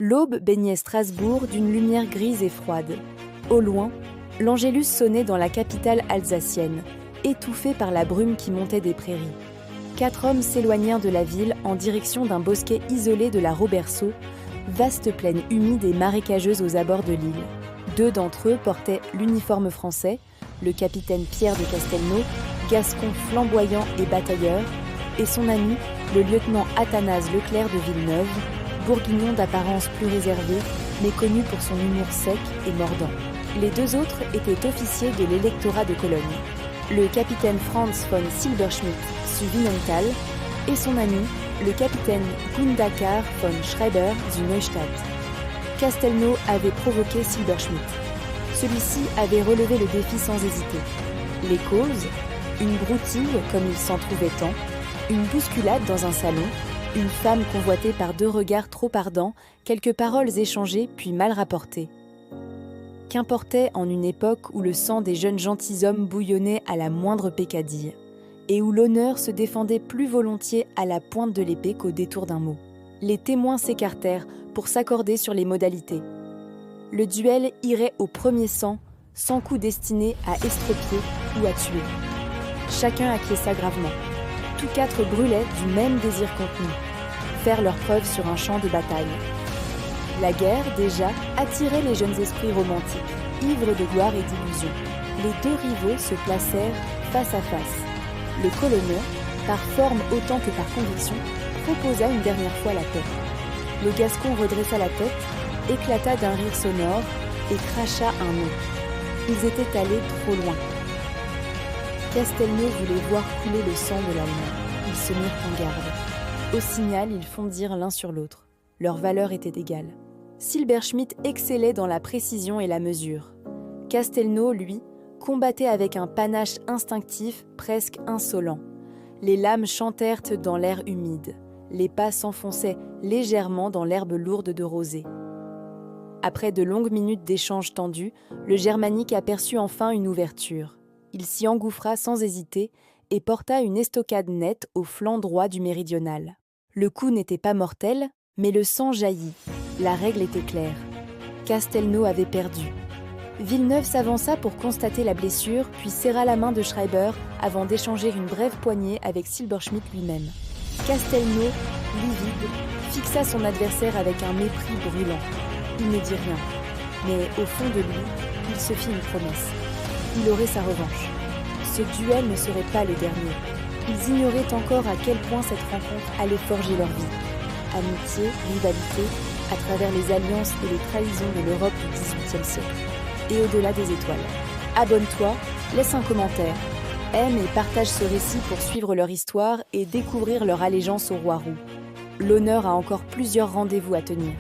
L'aube baignait Strasbourg d'une lumière grise et froide. Au loin, l'Angélus sonnait dans la capitale alsacienne, étouffée par la brume qui montait des prairies. 4 hommes s'éloignèrent de la ville en direction d'un bosquet isolé de la Roberceau, vaste plaine humide et marécageuse aux abords de l'île. 2 d'entre eux portaient l'uniforme français, le capitaine Pierre de Castelnau, gascon flamboyant et batailleur, et son ami, le lieutenant Athanase Leclerc de Villeneuve, bourguignon d'apparence plus réservée, mais connu pour son humour sec et mordant. Les 2 autres étaient officiers de l'électorat de Cologne. Le capitaine Franz von Silberschmidt zu Winenthal et son ami, le capitaine Gundakar von Schreiber zu Neustadt. Castelnau avait provoqué Silberschmidt. Celui-ci avait relevé le défi sans hésiter. Les causes, une broutille comme il s'en trouvait tant, une bousculade dans un salon, une femme convoitée par 2 regards trop ardents, quelques paroles échangées puis mal rapportées. Qu'importait en une époque où le sang des jeunes gentilshommes bouillonnait à la moindre peccadille, et où l'honneur se défendait plus volontiers à la pointe de l'épée qu'au détour d'un mot. Les témoins s'écartèrent pour s'accorder sur les modalités. Le duel irait au premier sang, sans coup destiné à estropier ou à tuer. Chacun acquiesça gravement. Tous 4 brûlaient du même désir contenu, faire leur preuve sur un champ de bataille. La guerre, déjà, attirait les jeunes esprits romantiques, ivres de gloire et d'illusions. Les 2 rivaux se placèrent face à face. Le colonel, par forme autant que par conviction, proposa une dernière fois la paix. Le Gascon redressa la tête, éclata d'un rire sonore et cracha un nom. Ils étaient allés trop loin. Castelnau voulait voir couler le sang de l'Allemand. Ils se mirent en garde. Au signal, ils fondirent l'un sur l'autre. Leurs valeurs étaient égales. Silberschmidt excellait dans la précision et la mesure. Castelnau, lui, combattait avec un panache instinctif presque insolent. Les lames chantèrent dans l'air humide. Les pas s'enfonçaient légèrement dans l'herbe lourde de rosée. Après de longues minutes d'échanges tendus, le Germanique aperçut enfin une ouverture. Il s'y engouffra sans hésiter et porta une estocade nette au flanc droit du méridional. Le coup n'était pas mortel, mais le sang jaillit. La règle était claire. Castelnau avait perdu. Villeneuve s'avança pour constater la blessure, puis serra la main de Schreiber avant d'échanger une brève poignée avec Silberschmidt lui-même. Castelnau, livide, fixa son adversaire avec un mépris brûlant. Il ne dit rien, mais au fond de lui, il se fit une promesse. Il aurait sa revanche. Ce duel ne serait pas le dernier. Ils ignoraient encore à quel point cette rencontre allait forger leur vie. Amitié, rivalité, à travers les alliances et les trahisons de l'Europe du XVIIIe siècle. Et au-delà des étoiles. Abonne-toi, laisse un commentaire, aime et partage ce récit pour suivre leur histoire et découvrir leur allégeance au roi roux. L'honneur a encore plusieurs rendez-vous à tenir.